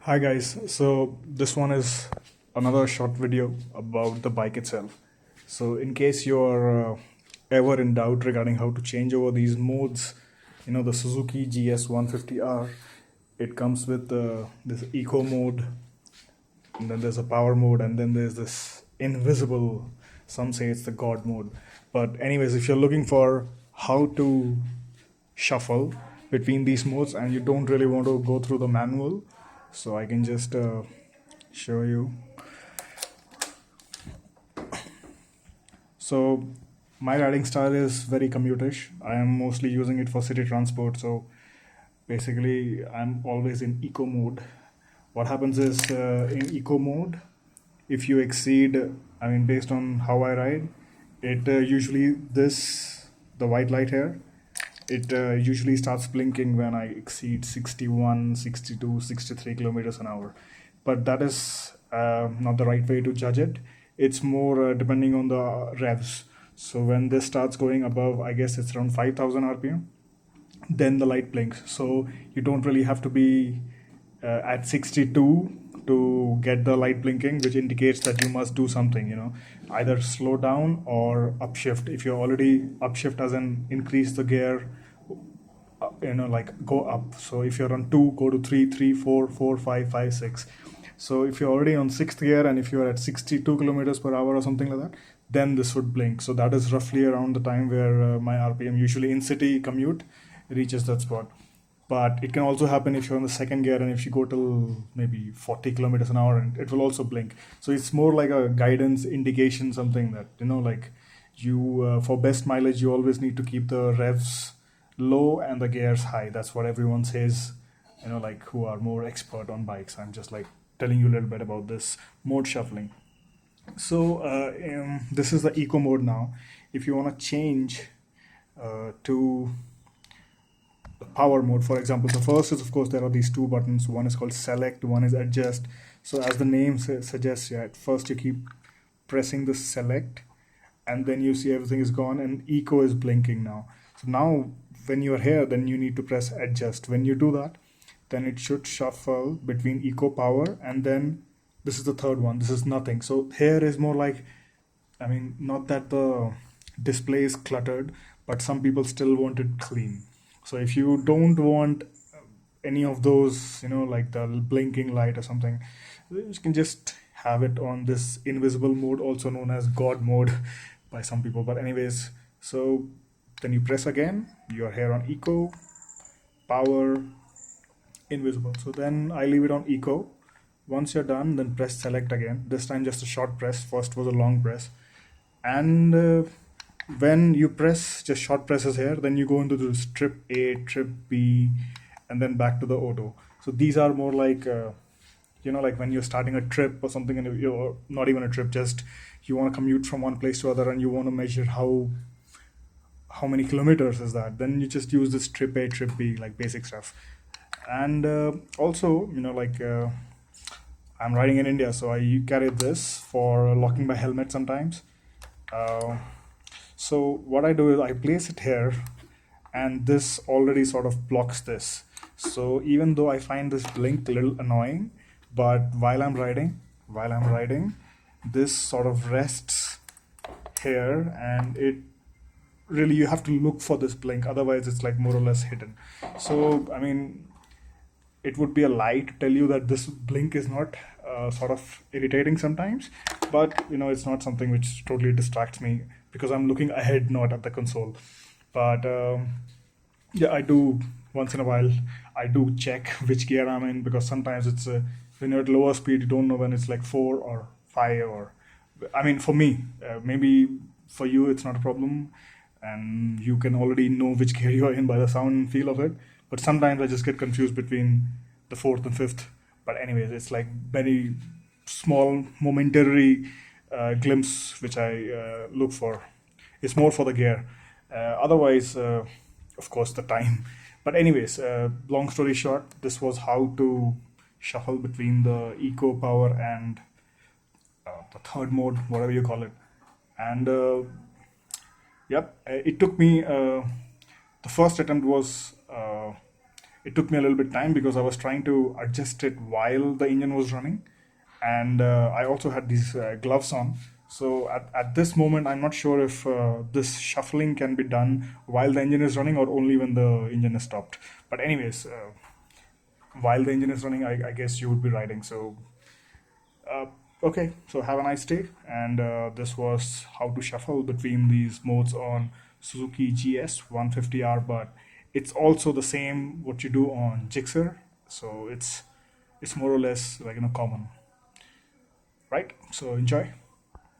Hi guys, so this one is another short video about the bike itself. So in case you're ever in doubt regarding how to change over these modes, the Suzuki GS 150R, it comes with this eco mode, and then there's a power mode, and then there's this invisible, some say it's the god mode. But anyways, if you're looking for how to shuffle between these modes and you don't really want to go through the manual, so I can just show you. So my riding style is very commutish. I am mostly using it for city transport, so basically I'm always in eco mode. What happens is, in eco mode, if you exceed, I mean, based on how I ride, it usually the white light here, it usually starts blinking when I exceed 61, 62, 63 kilometers an hour. But that is not the right way to judge it. It's more depending on the revs. So when this starts going above, I guess it's around 5000 RPM, then the light blinks. So you don't really have to be at 62 to get the light blinking, which indicates that you must do something, either slow down or upshift. If you're already upshift, as in increase the gear, like go up. So if you're on 2, go to 3, 3, 4, 4, 5, 5, 6. So if you're already on sixth gear and if you're at 62 kilometers per hour or something like that, then this would blink. So that is roughly around the time where my RPM, usually in city commute, reaches that spot. But it can also happen if you're on the second gear and if you go till maybe 40 kilometers an hour, and it will also blink. So it's more like a guidance indication, something that, like you, for best mileage, you always need to keep the revs low and the gears high. That's what everyone says, like who are more expert on bikes. I'm just like telling you a little bit about this mode shuffling. So this is the eco mode now. If you want to change to the power mode, for example, the first is, of course, there are these two buttons. One is called select, one is adjust. So as the name suggests, yeah, at first you keep pressing the select, and then you see everything is gone and eco is blinking now. So now when you're here, then you need to press adjust. When you do that, then it should shuffle between eco, power, and then this is the third one. This is nothing. So here is more like, I mean, not that the display is cluttered, but some people still want it clean. So if you don't want any of those, like the blinking light or something, you can just have it on this invisible mode, also known as God mode by some people. But anyways, so then you press again, you're here on eco, power, invisible. So then I leave it on eco. Once you're done, then press select again. This time just a short press. First was a long press. And when you press just short presses here, then you go into the trip A, trip B, and then back to the auto. So these are more like, like when you're starting a trip or something, and you're not even a trip, just you want to commute from one place to other, and you want to measure how many kilometers is that. Then you just use this trip A, trip B, like basic stuff. And also, like I'm riding in India, so I carry this for locking my helmet sometimes. Uh, so what I do is I place it here, and this already sort of blocks this. So even though I find this blink a little annoying, but while I'm riding, this sort of rests here, and it really, you have to look for this blink, otherwise it's like more or less hidden. So I mean, it would be a lie to tell you that this blink is not sort of irritating sometimes, but it's not something which totally distracts me because I'm looking ahead, not at the console. But yeah, I do once in a while. I do check which gear I'm in, because sometimes it's when you're at lower speed, you don't know when it's like 4 or 5, or I mean, for me, maybe for you it's not a problem, and you can already know which gear you're in by the sound and feel of it. But sometimes I just get confused between the fourth and fifth. But anyways, it's like very small momentary glimpse which I look for. It's more for the gear. Otherwise, of course, the time. But anyways, long story short, this was how to shuffle between the eco, power, and the third mode, whatever you call it. And yep, it took me. The first attempt was it took me a little bit time because I was trying to adjust it while the engine was running, and I also had these gloves on. So at this moment, I'm not sure if this shuffling can be done while the engine is running or only when the engine is stopped. But anyways, while the engine is running, I guess you would be riding. So uh, okay, so have a nice day. And this was how to shuffle between these modes on Suzuki GS 150R. But it's also the same what you do on Gixxer. So it's more or less like common, right? So enjoy.